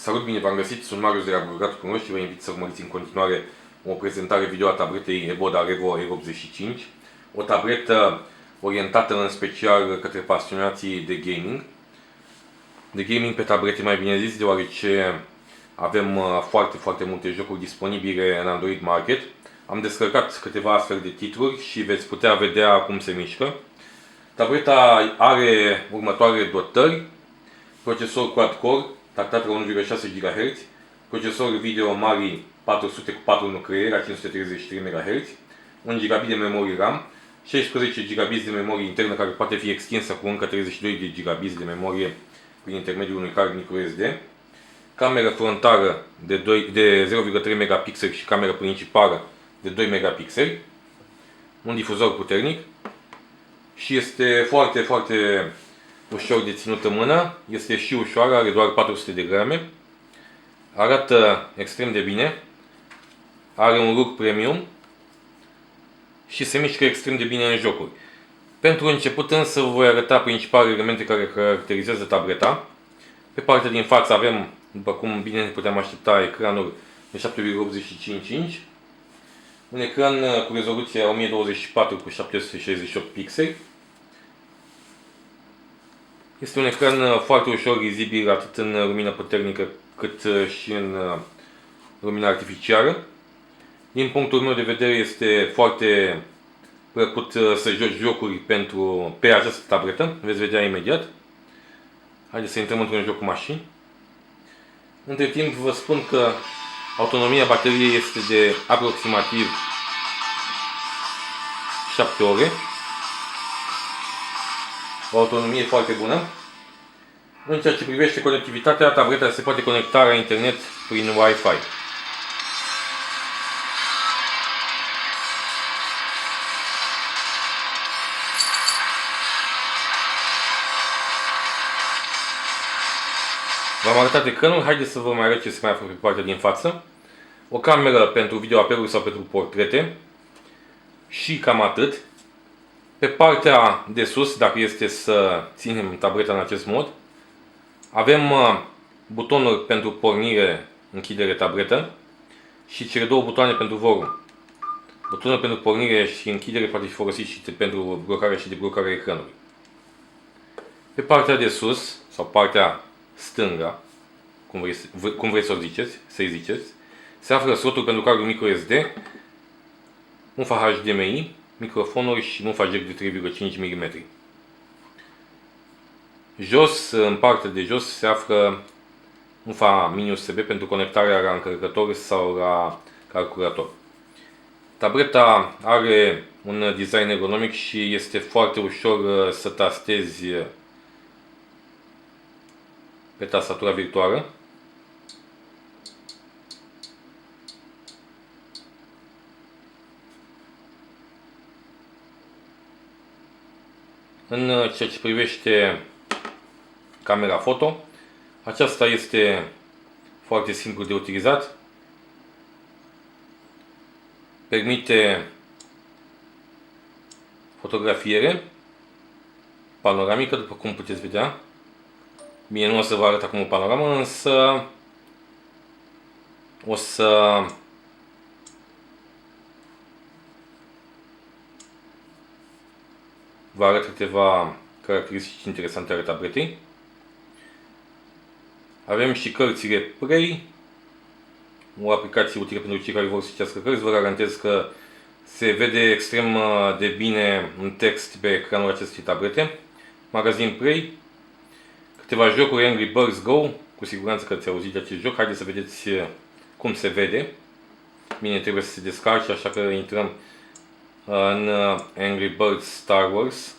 Salut, bine v-am găsit, sunt Marius de la Burgatul Cunoști și vă invit să urmăriți în continuare o prezentare video a tabletei Eboda Revo R85, o tabletă orientată în special către pasionații de gaming pe tablete, mai bine zis, deoarece avem foarte multe jocuri disponibile în Android Market. Am descărcat câteva astfel de titluri și veți putea vedea cum se mișcă. Tableta are următoarele dotări: procesor quad-core, tactat la 1,6 GHz, procesor video Mali 400 cu 4 nucleiere la 533 MHz, 1 GB de memorie RAM, 16 GB de memorie internă care poate fi extinsă cu încă 32 de GB de memorie prin intermediul unui card microSD, cameră frontală de 0,3 megapixeli și cameră principală de 2 megapixeli, un difuzor puternic și este foarte ușor de ținut în mână, este și ușoară, are doar 400 de grame, arată extrem de bine, are un look premium și se mișcă extrem de bine în jocuri. Pentru început însă voi arăta principalele elemente care caracterizează tableta. Pe partea din față avem, după cum bine ne puteam aștepta, ecranul de 7,85 inch, un ecran cu rezoluție 1024 cu 768 pixeli. Este un ecran foarte ușor lizibil atât în lumină puternică cât și în lumină artificială. Din punctul meu de vedere este foarte plăcut să joci jocuri pe această tabletă, veți vedea imediat. Haideți să intrăm într-un joc cu mașini. Între timp vă spun că autonomia bateriei este de aproximativ 7 ore. O autonomie foarte bună. În ceea ce privește conectivitatea, tableta se poate conecta la internet prin Wi-Fi. V-am arătat ecranul, haideți să vă mai arăt ce se mai află pe partea din față. O cameră pentru videoapeluri sau pentru portrete și cam atât. Pe partea de sus, dacă este să ținem tableta în acest mod, avem butonul pentru pornire, închidere tabletă și cele două butoane pentru volum. Butonul pentru pornire și închidere poate fi folosit și pentru blocare și deblocare ecranului. Pe partea de sus, sau partea stânga, cum vreți să-i ziceți, se află slotul pentru cardul microSD, mufa HDMI, microfonuri și mufa jack de 3,5 mm. Jos, în partea de jos, se află mufa mini USB pentru conectarea la încărcător sau la calculator. Tableta are un design ergonomic și este foarte ușor să tastezi pe tastatura virtuală. În ceea ce privește camera foto, aceasta este foarte simplu de utilizat. Permite fotografiere panoramică, după cum puteți vedea. Bine, nu o să vă arăt acum o panoramă, însă o să vă arăt câteva caracteristici interesante ale tabletei. Avem și cărțile Play, o aplicație utilă pentru cei care vor să citească cărți. Vă garantez că se vede extrem de bine un text pe ecranul acestei tablete. Magazin Play, câteva jocuri, Angry Birds Go, cu siguranță că ați auzit de acest joc. Haideți să vedeți cum se vede. Bine, trebuie să se descarce, așa că intrăm în Angry Birds Star Wars.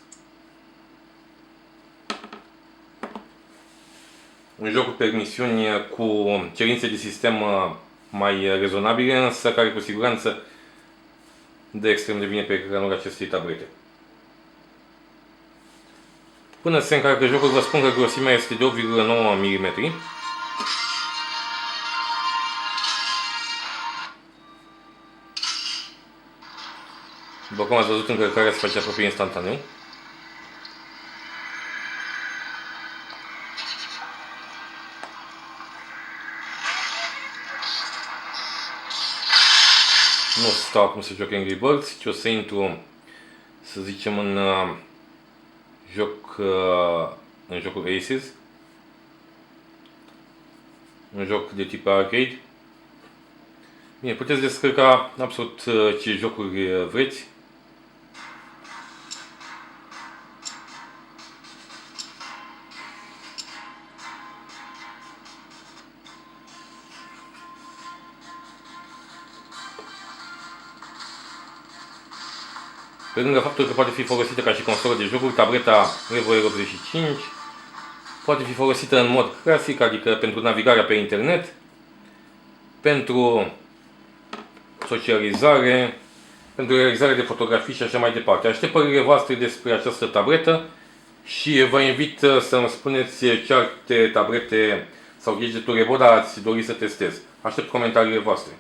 Un joc cu permisiuni cu cerințe de sistem mai rezonabile, însă care cu siguranță dă extrem de bine pe ecranul acestei tablete. Până se încarcă jocul, vă spun că grosimea este de 8,9 mm. După cum ați văzut, încărcarea se face aproape instantaneu. Nu o să stau acum să joc Angry Birds, ci o să intru, să zicem, în jocul Aces. Un joc de tip arcade. Bine, puteți descărca absolut ce jocuri vreți. Pe lângă faptul că poate fi folosită ca și consolă de jocuri, tableta Revo R85 poate fi folosită în mod clasic, adică pentru navigarea pe internet, pentru socializare, pentru realizarea de fotografii și așa mai departe. Aștept părerile voastre despre această tabletă și vă invit să-mi spuneți ce alte tablete sau gadgeturi Revo ați dori să testez. Aștept comentariile voastre.